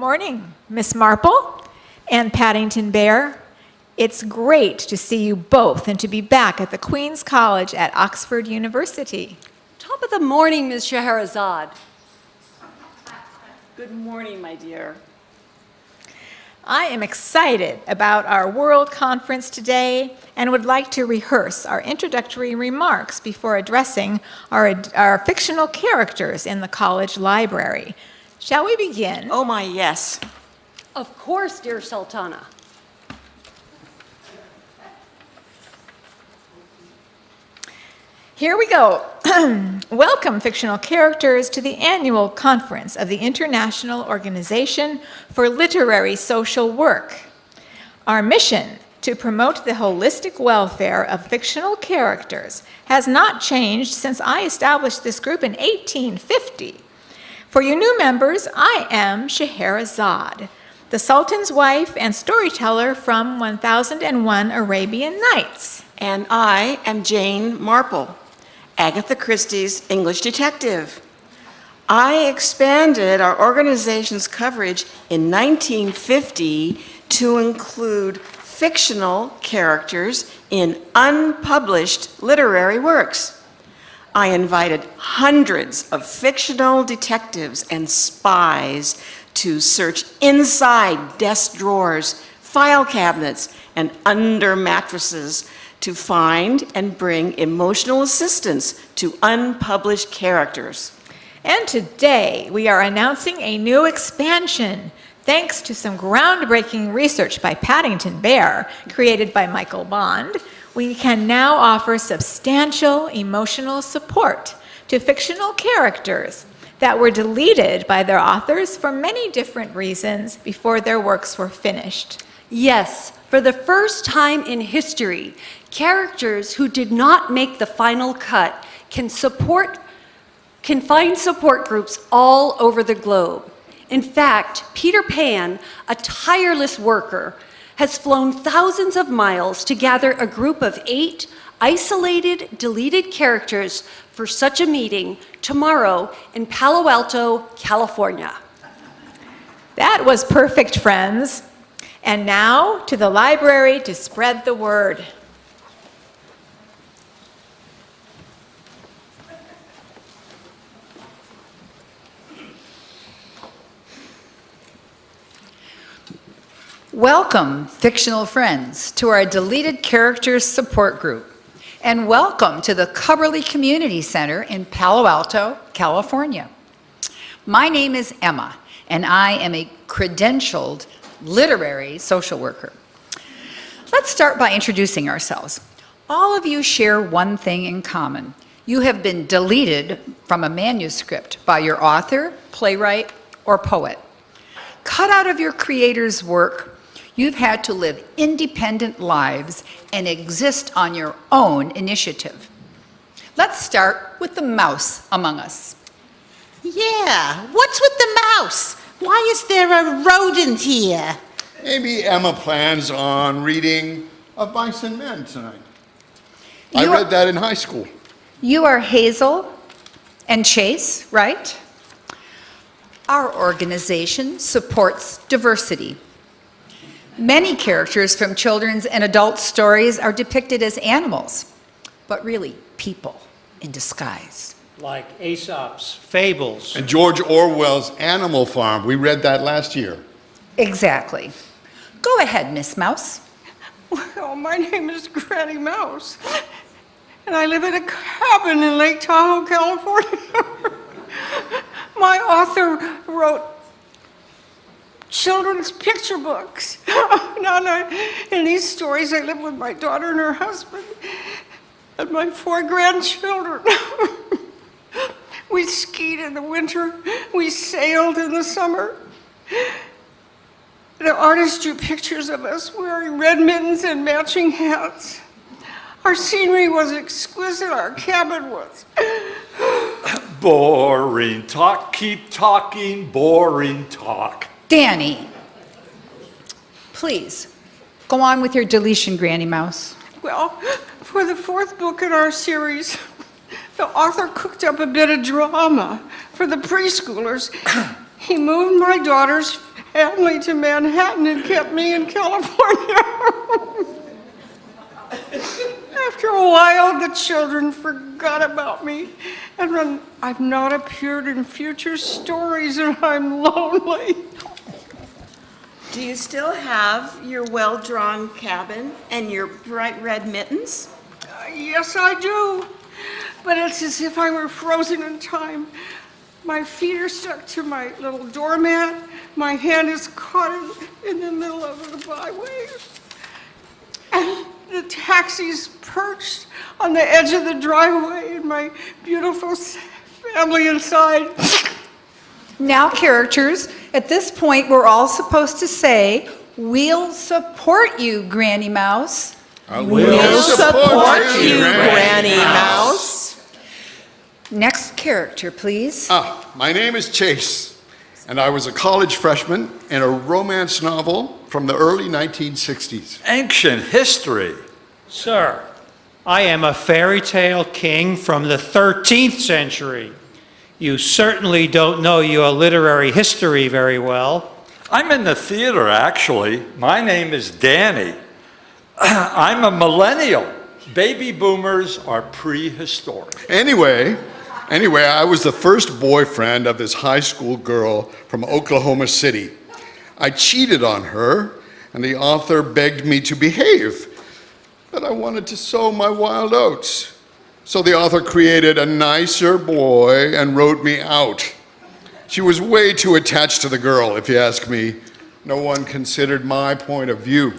morning, Miss Marple and Paddington Bear. It's great to see you both and to be back at the Queen's College at Oxford University. Top of the morning, Ms. Scheherazade. Good morning, my dear. I am excited about our World Conference today and would like to rehearse our introductory remarks before addressing our fictional characters in the college library. Shall we begin? Oh my, yes. Of course, dear Sultana. Here we go. Welcome, fictional characters, to the annual conference of the International Organization for Literary Social Work. Our mission to promote the holistic welfare of fictional characters has not changed since I established this group in 1850. For you new members, I am Scheherazade, the Sultan's wife and storyteller from 1001 Arabian Nights. And I am Jane Marple, Agatha Christie's English detective. I expanded our organization's coverage in 1950 to include fictional characters in unpublished literary works. I invited hundreds of fictional detectives and spies to search inside desk drawers, file cabinets, and under mattresses to find and bring emotional assistance to unpublished characters. And today, we are announcing a new expansion. Thanks to some groundbreaking research by Paddington Bear, created by Michael Bond, we can now offer substantial emotional support to fictional characters that were deleted by their authors for many different reasons before their works were finished. Yes, for the first time in history, characters who did not make the final cut can find support groups all over the globe. In fact, Peter Pan, a tireless worker, has flown thousands of miles to gather a group of 8 isolated, deleted characters for such a meeting tomorrow in Palo Alto, California. That was perfect, friends. And now to the library to spread the word. Welcome, fictional friends, to our Deleted Characters Support Group, and welcome to the Cubberley Community Center in Palo Alto, California. My name is Emma, and I am a credentialed literary social worker. Let's start by introducing ourselves. All of you share one thing in common. You have been deleted from a manuscript by your author, playwright, or poet. Cut out of your creator's work, you've had to live independent lives and exist on your own initiative. Let's start with the mouse among us. Yeah, what's with the mouse? Why is there a rodent here? Maybe Emma plans on reading Of Mice and Men tonight. I read that in high school. You are Hazel and Chase, right? Our organization supports diversity. Many characters from children's and adult stories are depicted as animals, but really people in disguise. Like Aesop's fables. And George Orwell's Animal Farm. We read that last year. Exactly. Go ahead, Miss Mouse. Well, my name is Granny Mouse, and I live in a cabin in Lake Tahoe, California. My author wrote children's picture books. In these stories, I live with my daughter and her husband and my 4 grandchildren. We skied in the winter. We sailed in the summer. The artist drew pictures of us wearing red mittens and matching hats. Our scenery was exquisite. Our cabin was. Boring talk, keep talking, boring talk. Danny, please, go on with your deletion, Granny Mouse. Well, for the 4th book in our series, the author cooked up a bit of drama for the preschoolers. He moved my daughter's family to Manhattan and kept me in California. After a while, the children forgot about me, and I've not appeared in future stories, and I'm lonely. Do you still have your well-drawn cabin and your bright red mittens? Yes, I do. But it's as if I were frozen in time. My feet are stuck to my little doormat. My hand is caught in the middle of the byway. And the taxi's perched on the edge of the driveway, and my beautiful family inside. Now, characters, at this point, we're all supposed to say, "We'll support you, Granny Mouse." We'll support you, Granny Mouse. Next character, please. My name is Chase, and I was a college freshman in a romance novel from the early 1960s. Ancient history. Sir, I am a fairy tale king from the 13th century. You certainly don't know your literary history very well. I'm in the theater, actually. My name is Danny. I'm a millennial. Baby boomers are prehistoric. Anyway, I was the first boyfriend of this high school girl from Oklahoma City. I cheated on her, and the author begged me to behave, but I wanted to sow my wild oats. So the author created a nicer boy and wrote me out. She was way too attached to the girl, if you ask me. No one considered my point of view.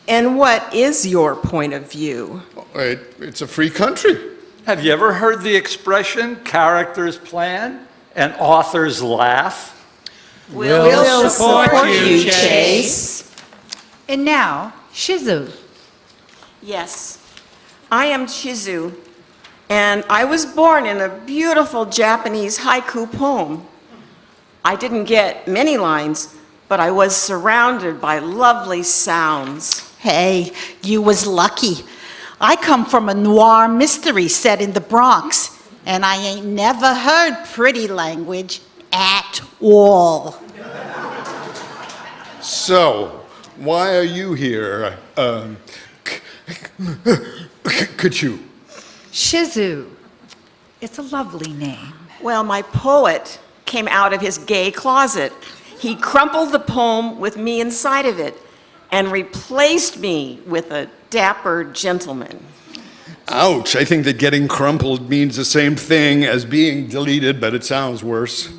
And what is your point of view? It's a free country. Have you ever heard the expression, characters plan and authors laugh? We'll support you, Chase. And now, Shizu. Yes, I am Chizu, and I was born in a beautiful Japanese haiku poem. I didn't get many lines, but I was surrounded by lovely sounds. Hey, you was lucky. I come from a noir mystery set in the Bronx, and I ain't never heard pretty language at all. So, why are you here? Could you? Shizu. It's a lovely name. Well, my poet came out of his gay closet. He crumpled the poem with me inside of it and replaced me with a dapper gentleman. Ouch, I think that getting crumpled means the same thing as being deleted, but it sounds worse.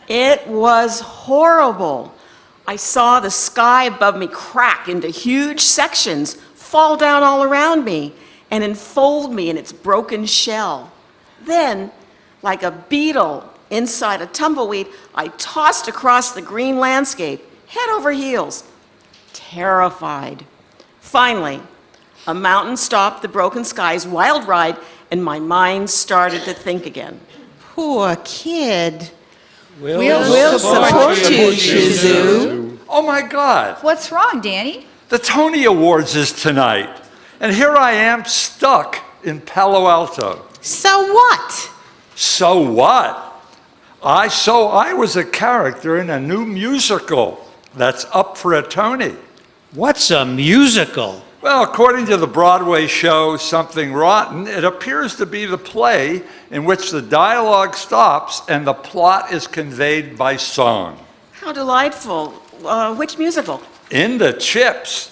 It was horrible. I saw the sky above me crack into huge sections, fall down all around me, and enfold me in its broken shell. Then, like a beetle inside a tumbleweed, I tossed across the green landscape, head over heels, terrified. Finally, a mountain stopped the broken sky's wild ride, and my mind started to think again. Poor kid. We'll support you, Shizu. Oh my God, What's wrong, Danny? the Tony Awards is tonight. And here I am stuck in Palo Alto. So what? So what? I was a character in a new musical that's up for a Tony. What's a musical? Well, according to the Broadway show Something Rotten, it appears to be the play in which the dialogue stops and the plot is conveyed by song. How delightful. Which musical? In the Chips.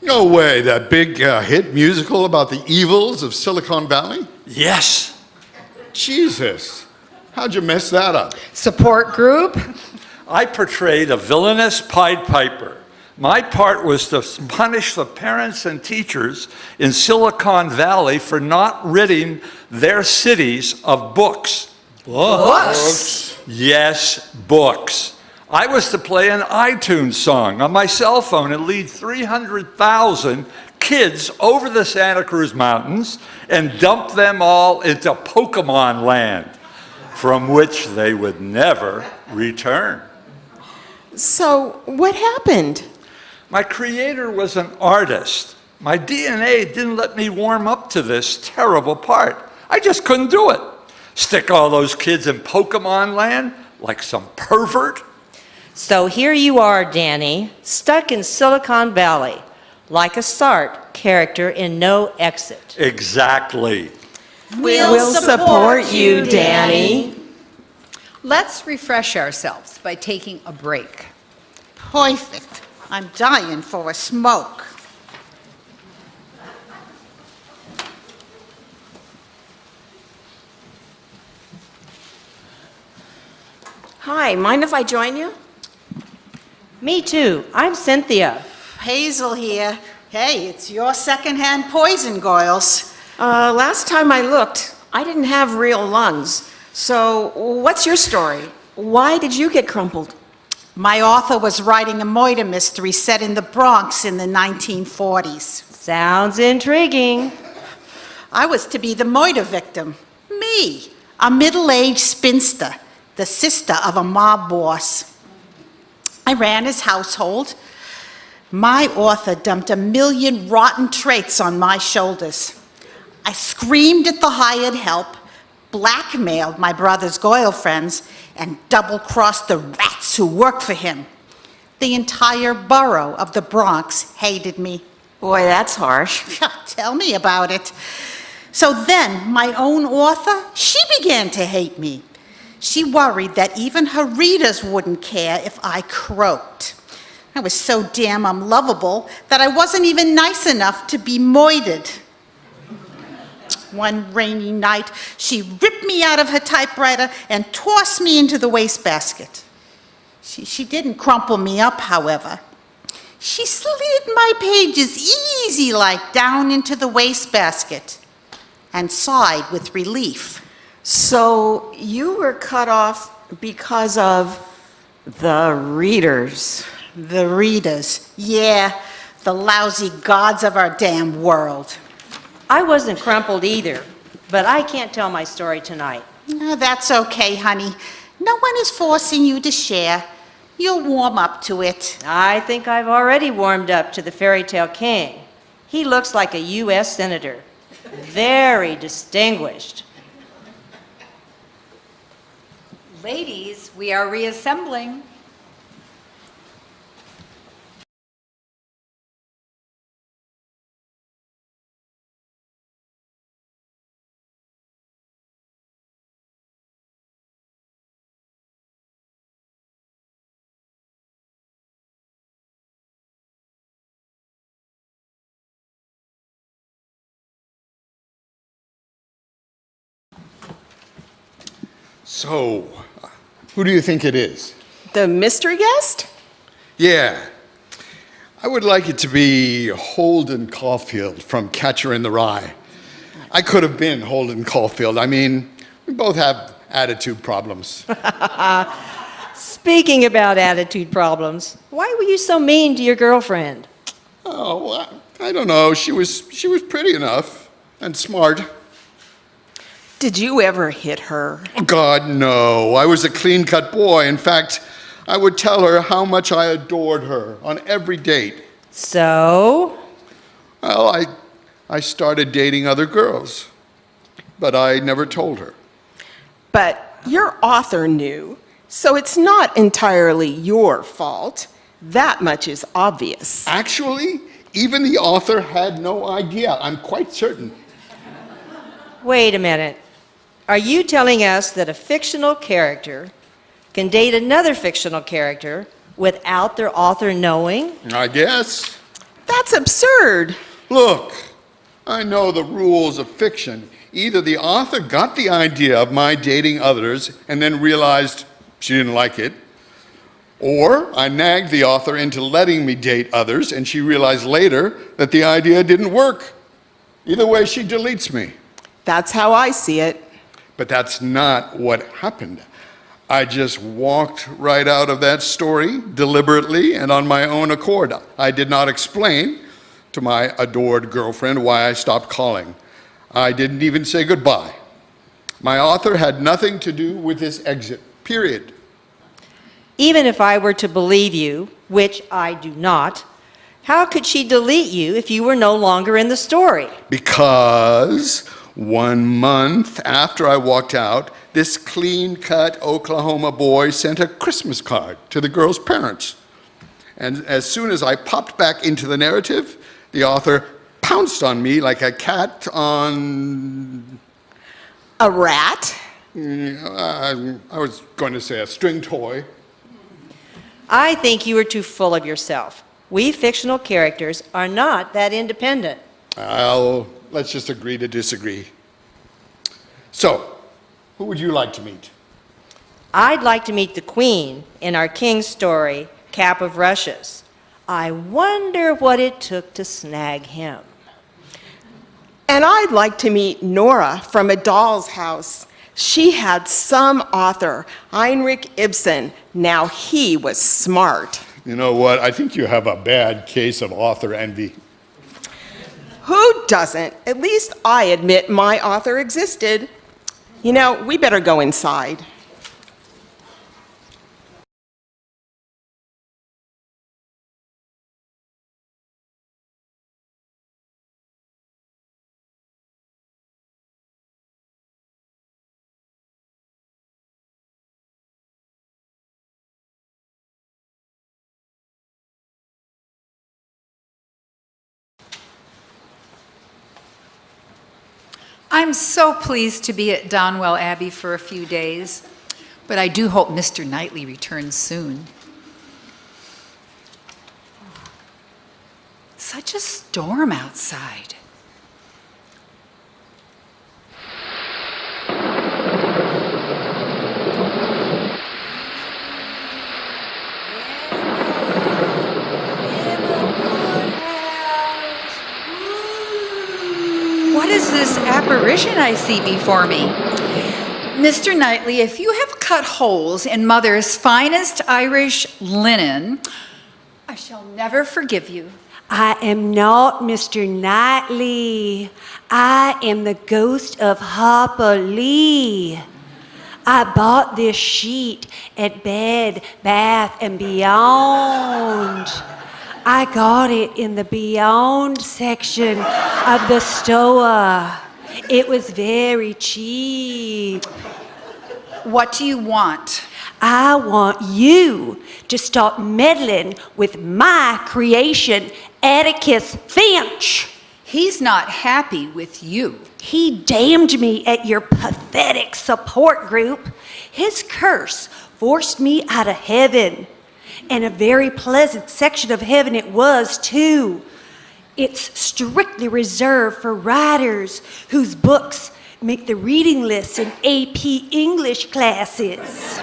No way, that big hit musical about the evils of Silicon Valley? Yes. Jesus, how'd you mess that up? Support group? I portrayed a villainous Pied Piper. My part was to punish the parents and teachers in Silicon Valley for not ridding their cities of books. Books? Yes, books. I was to play an iTunes song on my cell phone and lead 300,000 kids over the Santa Cruz Mountains and dump them all into Pokemon Land, from which they would never return. So what happened? My creator was an artist. My DNA didn't let me warm up to this terrible part. I just couldn't do it. Stick all those kids in Pokemon Land like some pervert. So here you are, Danny, stuck in Silicon Valley, like a Sartre character in No Exit. Exactly. We'll support you, Danny. Let's refresh ourselves by taking a break. Perfect. I'm dying for a smoke. Hi, mind if I join you? Me too. I'm Cynthia. Hazel here. Hey, it's your secondhand poison, girls. Last time I looked, I didn't have real lungs. So, what's your story? Why did you get crumpled? My author was writing a murder mystery set in the Bronx in the 1940s. Sounds intriguing. I was to be the murder victim. Me, a middle-aged spinster, the sister of a mob boss. I ran his household. My author dumped 1 million rotten traits on my shoulders. I screamed at the hired help, blackmailed my brother's girlfriends, and double-crossed the rats who worked for him. The entire borough of the Bronx hated me. Boy, that's harsh. Tell me about it. So then, my own author, she began to hate me. She worried that even her readers wouldn't care if I croaked. I was so damn unlovable that I wasn't even nice enough to be murdered. One rainy night, she ripped me out of her typewriter and tossed me into the wastebasket. She didn't crumple me up, however. She slid my pages easy-like down into the wastebasket and sighed with relief. So, you were cut off because of the readers. The readers, yeah, the lousy gods of our damn world. I wasn't crumpled either, but I can't tell my story tonight. Oh, that's okay, honey. No one is forcing you to share. You'll warm up to it. I think I've already warmed up to the fairy tale king. He looks like a U.S. senator. Very distinguished. Ladies, we are reassembling. So, who do you think it is? The mystery guest? Yeah. I would like it to be Holden Caulfield from Catcher in the Rye. I could have been Holden Caulfield. I mean, we both have attitude problems. Speaking about attitude problems, why were you so mean to your girlfriend? Oh, I don't know. She was pretty enough and smart. Did you ever hit her? God, no. I was a clean-cut boy. In fact, I would tell her how much I adored her on every date. So? Well, I started dating other girls, but I never told her. But your author knew, so it's not entirely your fault. That much is obvious. Actually, even the author had no idea. I'm quite certain. Wait a minute. Are you telling us that a fictional character can date another fictional character without their author knowing? I guess. That's absurd. Look, I know the rules of fiction. Either the author got the idea of my dating others and then realized she didn't like it, or I nagged the author into letting me date others and she realized later that the idea didn't work. Either way, she deletes me. That's how I see it. But that's not what happened. I just walked right out of that story deliberately and on my own accord. I did not explain to my adored girlfriend why I stopped calling. I didn't even say goodbye. My author had nothing to do with this exit, period. Even if I were to believe you, which I do not, how could she delete you if you were no longer in the story? Because 1 month after I walked out, this clean-cut Oklahoma boy sent a Christmas card to the girl's parents. And as soon as I popped back into the narrative, the author pounced on me like a cat on... A rat? I was going to say a string toy. I think you are too full of yourself. We fictional characters are not that independent. Well, let's just agree to disagree. So, who would you like to meet? I'd like to meet the Queen in our King story, Cap of Rushes. I wonder what it took to snag him. And I'd like to meet Nora from A Doll's House. She had some author, Heinrich Ibsen. Now he was smart. You know what? I think you have a bad case of author envy. Who doesn't? At least I admit my author existed. You know, we better go inside. I'm so pleased to be at Donwell Abbey for a few days, but I do hope Mr. Knightley returns soon. Such a storm outside. What is this apparition I see before me? Mr. Knightley, if you have cut holes in Mother's finest Irish linen, I shall never forgive you. I am not Mr. Knightley. I am the ghost of Harper Lee. I bought this sheet at Bed, Bath, and Beyond. I got it in the Beyond section of the store. It was very cheap. What do you want? I want you to stop meddling with my creation, Atticus Finch. He's not happy with you. He damned me at your pathetic support group. His curse forced me out of heaven. And a very pleasant section of heaven it was, too. It's strictly reserved for writers whose books make the reading lists in AP English classes.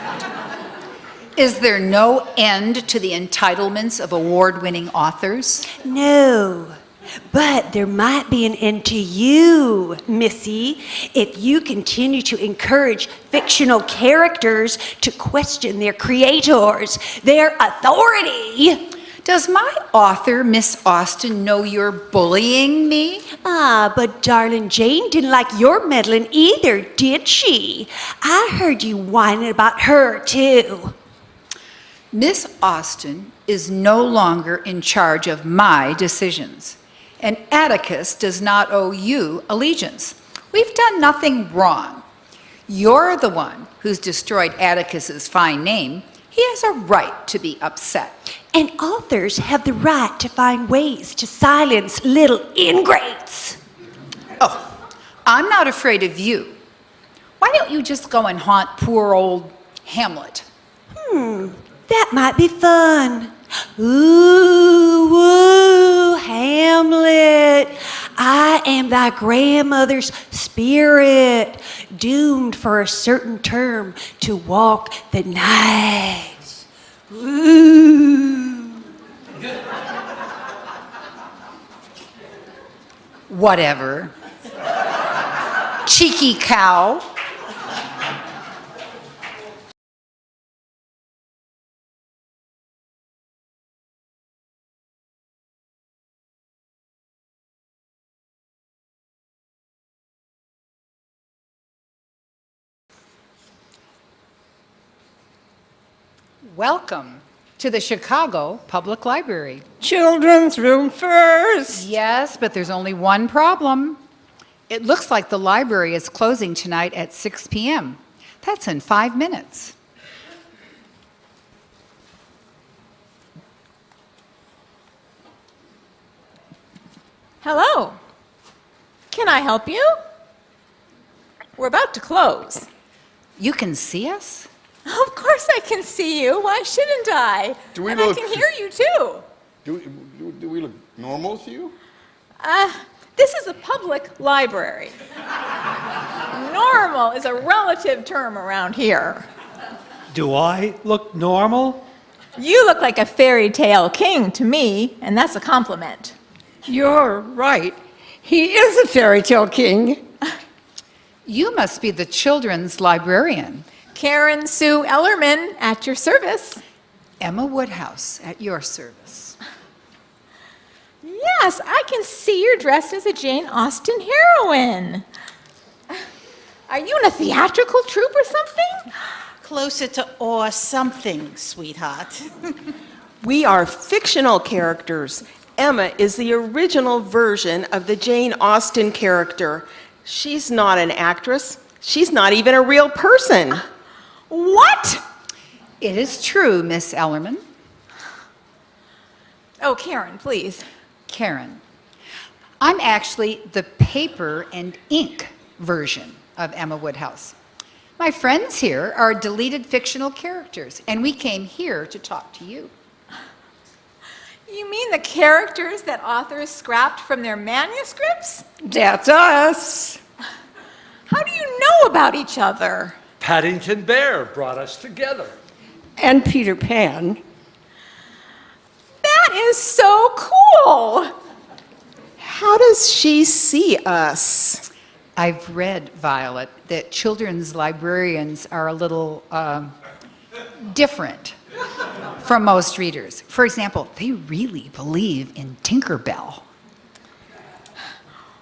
Is there no end to the entitlements of award-winning authors? No, but there might be an end to you, Missy, if you continue to encourage fictional characters to question their creators, their authority. Does my author, Miss Austen, know you're bullying me? Ah, but darling Jane didn't like your meddling either, did she? I heard you whining about her, too. Miss Austen is no longer in charge of my decisions, and Atticus does not owe you allegiance. We've done nothing wrong. You're the one who's destroyed Atticus's fine name. He has a right to be upset. And authors have the right to find ways to silence little ingrates. Oh, I'm not afraid of you. Why don't you just go and haunt poor old Hamlet? That might be fun. Ooh, woo, Hamlet. I am thy grandmother's spirit, doomed for a certain term to walk the night. Ooh. Whatever. Cheeky cow. Welcome to the Chicago Public Library. Children's room first. Yes, but there's only one problem. It looks like the library is closing tonight at 6 p.m. That's in 5 minutes. Hello. Can I help you? We're about to close. You can see us? Of course I can see you. Why shouldn't I? Do we and I look- can hear you too. Do we look normal to you? This is a public library. Normal is a relative term around here. Do I look normal? You look like a fairy tale king to me, and that's a compliment. You're right. He is a fairy tale king. You must be the children's librarian. Karen Sue Ellerman at your service. Emma Woodhouse at your service. Yes, I can see you're dressed as a Jane Austen heroine. Are you in a theatrical troupe or something? Closer to or something, sweetheart. We are fictional characters. Emma is the original version of the Jane Austen character. She's not an actress. She's not even a real person. What? It is true, Miss Ellerman. Oh, Karen, please. Karen. I'm actually the paper and ink version of Emma Woodhouse. My friends here are deleted fictional characters, and we came here to talk to you. You mean the characters that authors scrapped from their manuscripts? That's us. How do you know about each other? Paddington Bear brought us together. And Peter Pan. That is so cool. How does she see us? I've read, Violet, that children's librarians are a little different from most readers. For example, they really believe in Tinkerbell.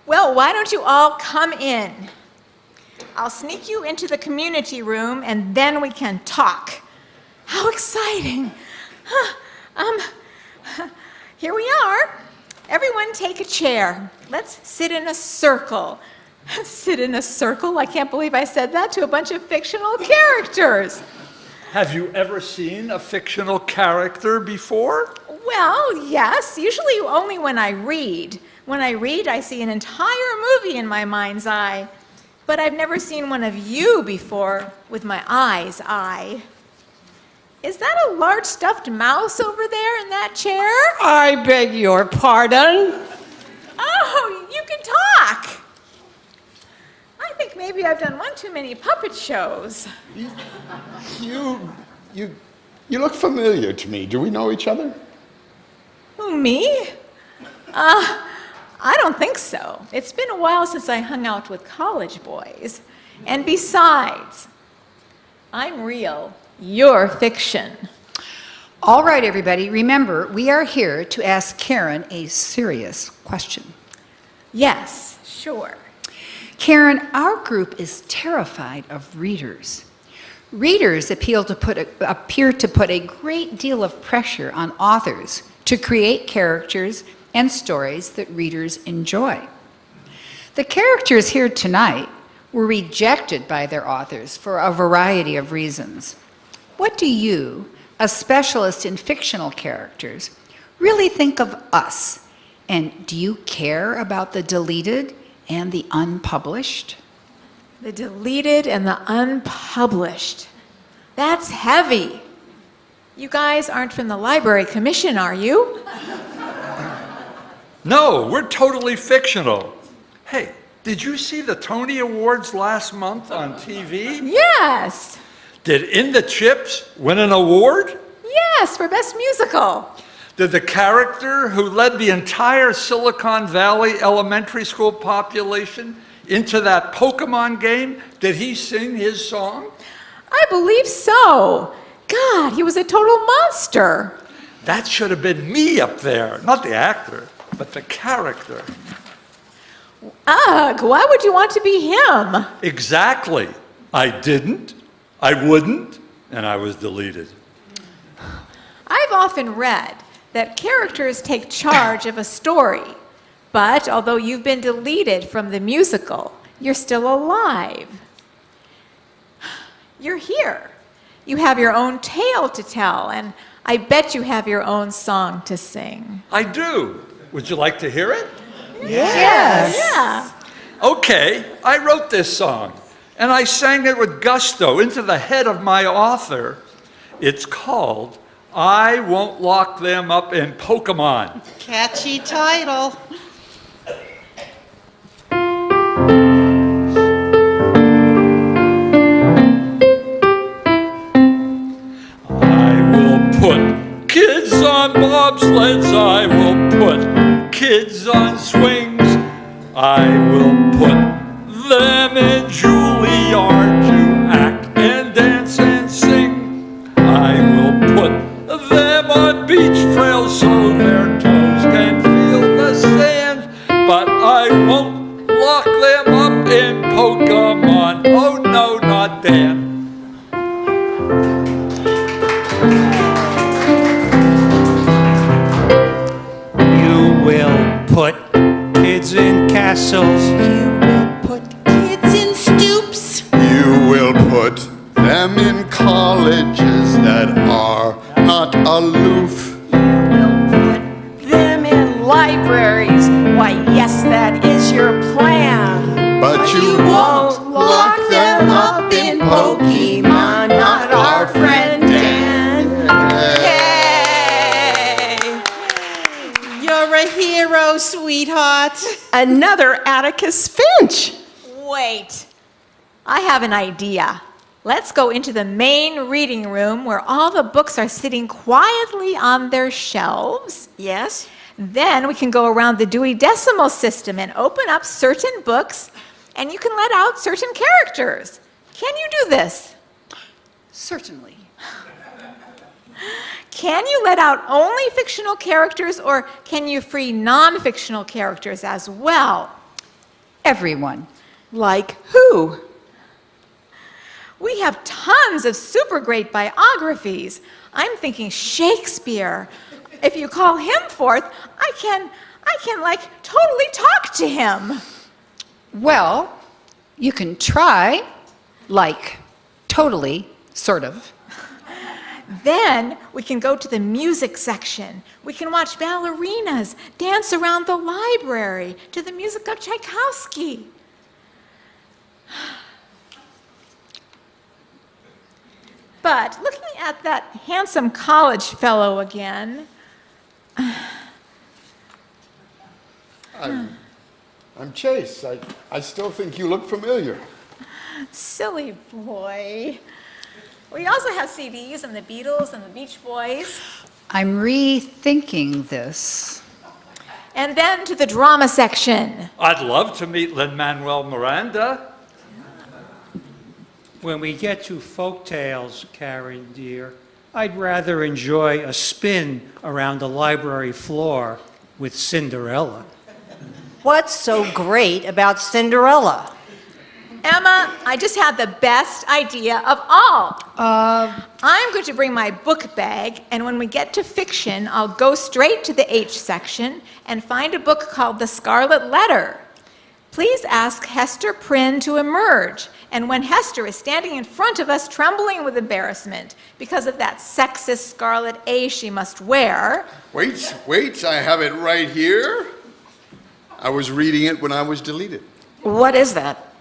Well, why don't you all come in? I'll sneak you into the community room and then we can talk. How exciting. Here we are. Everyone take a chair. Let's sit in a circle. Sit in a circle? I can't believe I said that to a bunch of fictional characters. Have you ever seen a fictional character before? Well, yes, usually only when I read. When I read, I see an entire movie in my mind's eye. But I've never seen one of you before with my eyes' eye. Is that a large stuffed mouse over there in that chair? I beg your pardon. Oh, you can talk. I think maybe I've done one too many puppet shows. You look familiar to me. Do we know each other? Who, me? I don't think so. It's been a while since I hung out with college boys. And besides, I'm real. You're fiction. All right, everybody, remember, we are here to ask Karen a serious question. Yes, sure. Karen, our group is terrified of readers. Readers appear to put a great deal of pressure on authors to create characters and stories that readers enjoy. The characters here tonight were rejected by their authors for a variety of reasons. What do you, a specialist in fictional characters, really think of us? And do you care about the deleted and the unpublished? The deleted and the unpublished. That's heavy. You guys aren't from the Library Commission, are you? No, we're totally fictional. Hey, did you see the Tony Awards last month on TV? Yes. Did In the Chips win an award? Yes, for Best Musical. Did the character who led the entire Silicon Valley elementary school population into that Pokemon game, did he sing his song? I believe so. God, he was a total monster. That should have been me up there, not the actor, but the character. Ugh, why would you want to be him? Exactly. I didn't, I wouldn't, and I was deleted. I've often read that characters take charge of a story, but although you've been deleted from the musical, you're still alive. you're here. You have your own tale to tell, and I bet you have your own song to sing. I do. Would you like to hear it? Yes. Yeah. Okay, I wrote this song, and I sang it with gusto into the head of my author. It's called I Won't Lock Them Up in Pokemon. Catchy title. I will put kids on bobsleds. I will put kids on swings. I will put them in Juilliard to act and dance and sing. I will put them on beach trails so their toes can feel the sand. But I won't lock them up in Pokemon. Oh no, not Dan. You will put kids in castles. You will put kids in stoops. You will put them in colleges that are not aloof. Them in libraries. Why, yes, that is your plan. But you won't lock them up in Pokemon, not our friend Dan. Yay! You're a hero, sweetheart. Another Atticus Finch. Wait, I have an idea. Let's go into the main reading room where all the books are sitting quietly on their shelves. Yes? Then we can go around the Dewey Decimal System and open up certain books, and you can let out certain characters. Can you do this? Certainly. Can you let out only fictional characters, or can you free non-fictional characters as well? Everyone. Like who? We have tons of super great biographies. I'm thinking Shakespeare. If you call him forth, I can like totally talk to him. Well, you can try, like, totally, sort of. Then we can go to the music section. We can watch ballerinas dance around the library to the music of Tchaikovsky. But looking at that handsome college fellow again, I'm Chase. I still think you look familiar. silly boy. We also have CDs and the Beatles and the Beach Boys. I'm rethinking this. And then to the drama section. I'd love to meet Lin-Manuel Miranda. When we get to folk tales, Karen dear, I'd rather enjoy a spin around the library floor with Cinderella. What's so great about Cinderella? Emma, I just had the best idea of all. I'm going to bring my book bag, and when we get to fiction, I'll go straight to the H section and find a book called The Scarlet Letter. Please ask Hester Prynne to emerge. And when Hester is standing in front of us, trembling with embarrassment because of that sexist scarlet A she must wear. Wait, I have it right here. I was reading it when I was deleted. What is that?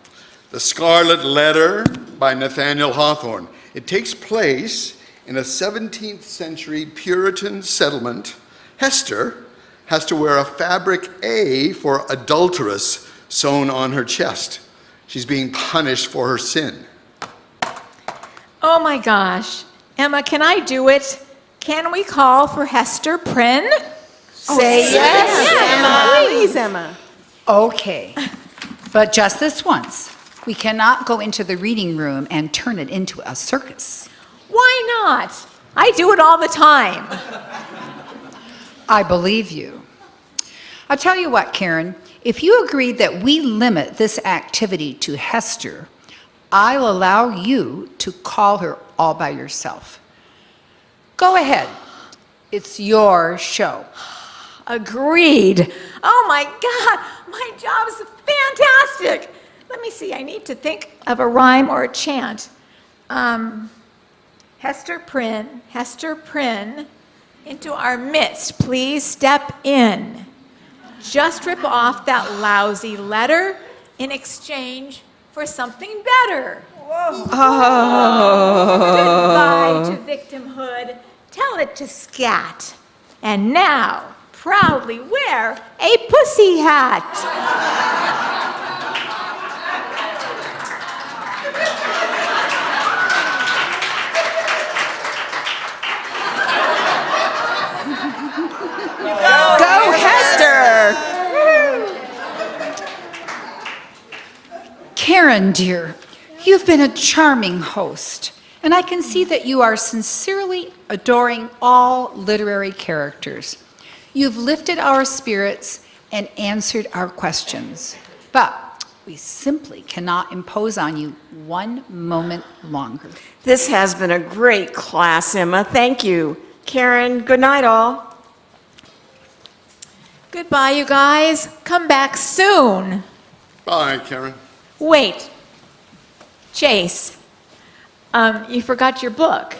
The Scarlet Letter by Nathaniel Hawthorne. It takes place in a 17th century Puritan settlement. Hester has to wear a fabric A for adulteress sewn on her chest. She's being punished for her sin. Oh my gosh. Emma, can I do it? Can we call for Hester Prynne? Say yes, Emma. Please, Emma. Okay, but just this once. We cannot go into the reading room and turn it into a circus. Why not? I do it all the time. I believe you. I'll tell you what, Karen, if you agree that we limit this activity to Hester, I'll allow you to call her all by yourself. Go ahead. It's your show. Agreed. Oh my God, my job's fantastic. Let me see, I need to think of a rhyme or a chant. Hester Prynne, into our midst. Please step in. Just rip off that lousy letter in exchange for something better. Goodbye to victimhood. Tell it to scat. And now, proudly wear a pussy hat. Go, Hester! Karen, dear, you've been a charming host, and I can see that you are sincerely adoring all literary characters. You've lifted our spirits and answered our questions, but we simply cannot impose on you one moment longer. This has been a great class, Emma. Thank you. Karen, good night, all. Goodbye, you guys. Come back soon. Bye, Karen. Wait. Chase, you forgot your book.